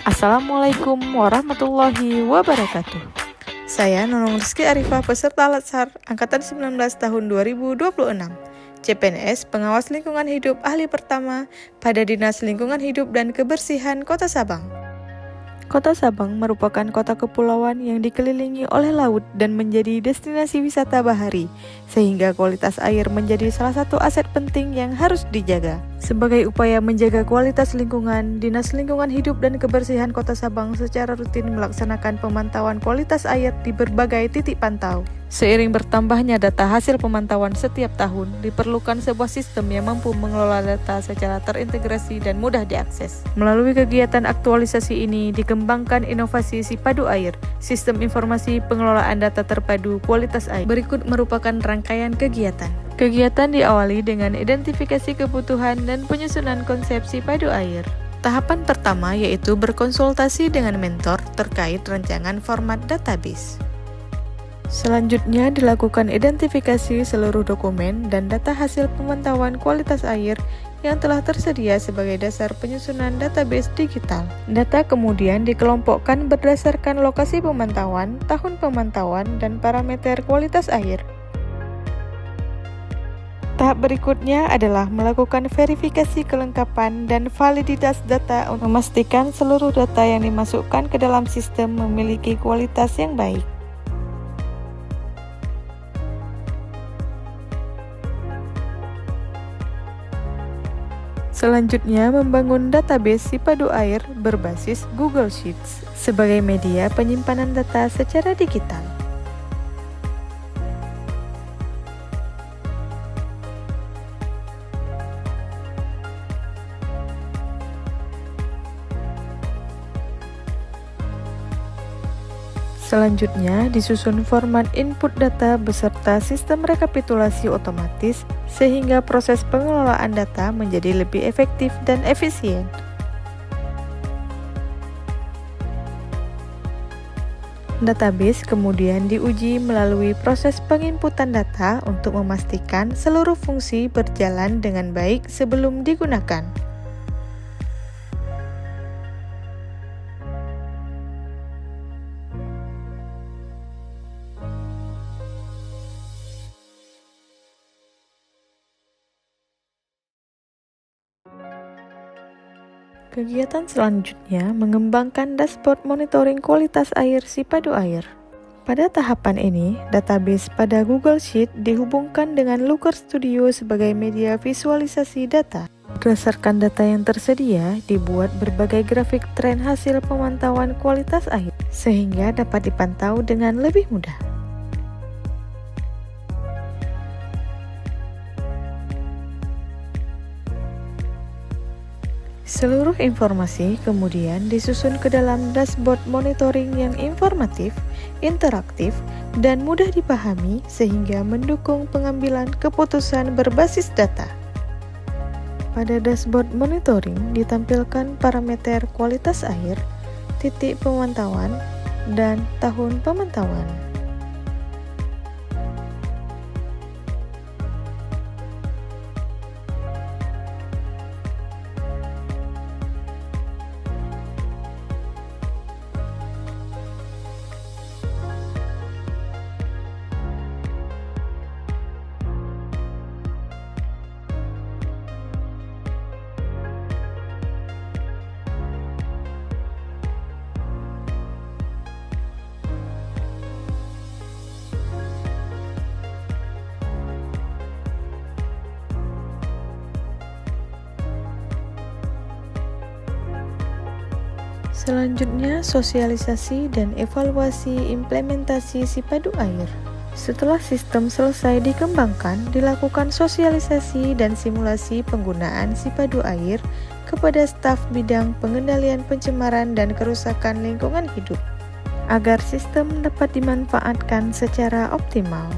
Assalamualaikum warahmatullahi wabarakatuh. Saya Nunung Rizky Arifah, peserta Latsar Angkatan 19 tahun 2026. CPNS, Pengawas Lingkungan Hidup Ahli Pertama pada Dinas Lingkungan Hidup dan Kebersihan Kota Sabang. Kota Sabang merupakan kota kepulauan yang dikelilingi oleh laut dan menjadi destinasi wisata bahari, sehingga kualitas air menjadi salah satu aset penting yang harus dijaga. Sebagai upaya menjaga kualitas lingkungan, Dinas Lingkungan Hidup dan Kebersihan Kota Sabang secara rutin melaksanakan pemantauan kualitas air di berbagai titik pantau. Seiring bertambahnya data hasil pemantauan setiap tahun, diperlukan sebuah sistem yang mampu mengelola data secara terintegrasi dan mudah diakses. Melalui kegiatan aktualisasi ini, dikembangkan inovasi Sipadu Air, sistem informasi pengelolaan data terpadu kualitas air. Berikut merupakan rangkaian kegiatan. Kegiatan diawali dengan identifikasi kebutuhan dan penyusunan konsep Sipadu Air. Tahapan pertama yaitu berkonsultasi dengan mentor terkait rancangan format database. Selanjutnya dilakukan identifikasi seluruh dokumen dan data hasil pemantauan kualitas air yang telah tersedia sebagai dasar penyusunan database digital. Data kemudian dikelompokkan berdasarkan lokasi pemantauan, tahun pemantauan, dan parameter kualitas air. Tahap berikutnya adalah melakukan verifikasi kelengkapan dan validitas data untuk memastikan seluruh data yang dimasukkan ke dalam sistem memiliki kualitas yang baik. Selanjutnya, membangun database Sipadu Air berbasis Google Sheets sebagai media penyimpanan data secara digital. Selanjutnya, disusun format input data beserta sistem rekapitulasi otomatis sehingga proses pengelolaan data menjadi lebih efektif dan efisien. Database kemudian diuji melalui proses penginputan data untuk memastikan seluruh fungsi berjalan dengan baik sebelum digunakan. Kegiatan selanjutnya mengembangkan dashboard monitoring kualitas air Sipadu Air. Pada tahapan ini, database pada Google Sheet dihubungkan dengan Looker Studio sebagai media visualisasi data. Berdasarkan data yang tersedia, dibuat berbagai grafik tren hasil pemantauan kualitas air, sehingga dapat dipantau dengan lebih mudah. Seluruh informasi kemudian disusun ke dalam dashboard monitoring yang informatif, interaktif, dan mudah dipahami sehingga mendukung pengambilan keputusan berbasis data. Pada dashboard monitoring ditampilkan parameter kualitas air, titik pemantauan, dan tahun pemantauan. Selanjutnya, sosialisasi dan evaluasi implementasi Sipadu Air. Setelah sistem selesai dikembangkan, dilakukan sosialisasi dan simulasi penggunaan Sipadu Air kepada staf bidang pengendalian pencemaran dan kerusakan lingkungan hidup, agar sistem dapat dimanfaatkan secara optimal.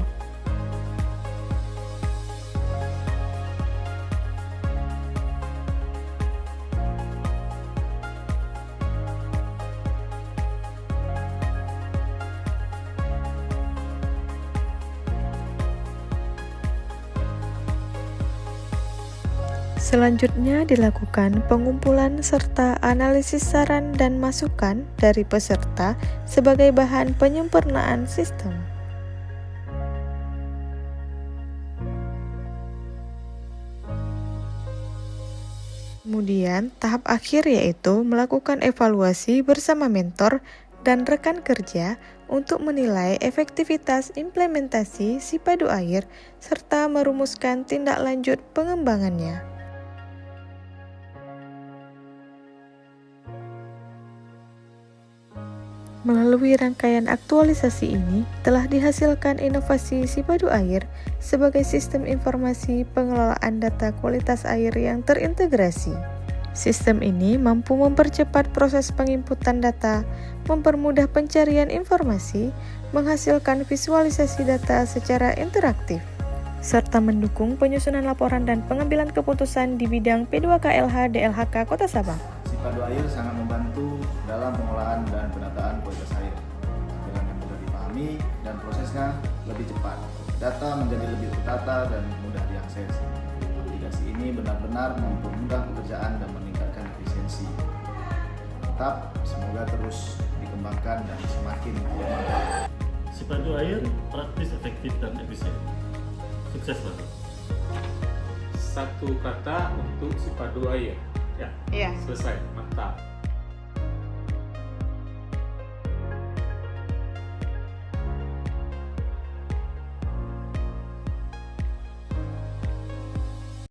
Selanjutnya dilakukan pengumpulan serta analisis saran dan masukan dari peserta sebagai bahan penyempurnaan sistem. Kemudian, tahap akhir yaitu melakukan evaluasi bersama mentor dan rekan kerja untuk menilai efektivitas implementasi Sipadu Air serta merumuskan tindak lanjut pengembangannya. Melalui rangkaian aktualisasi ini, telah dihasilkan inovasi Sipadu Air sebagai sistem informasi pengelolaan data kualitas air yang terintegrasi. Sistem ini mampu mempercepat proses penginputan data, mempermudah pencarian informasi, menghasilkan visualisasi data secara interaktif, serta mendukung penyusunan laporan dan pengambilan keputusan di bidang P2KLH DLHK Kota Sabang. Sipadu Air sangat membantu dalam pengolahan dan penataan kualitas air dengan yang mudah dipahami dan prosesnya lebih cepat. Data menjadi lebih tertata dan mudah diakses. Aplikasi ini benar-benar mempermudah pekerjaan dan meningkatkan efisiensi. Tetap semoga terus dikembangkan dan semakin bermanfaat. Sipadu Air praktis, efektif, dan efisien. Sukses Bapak. Satu kata untuk Sipadu Air. Ya, Iya. selesai, mantap.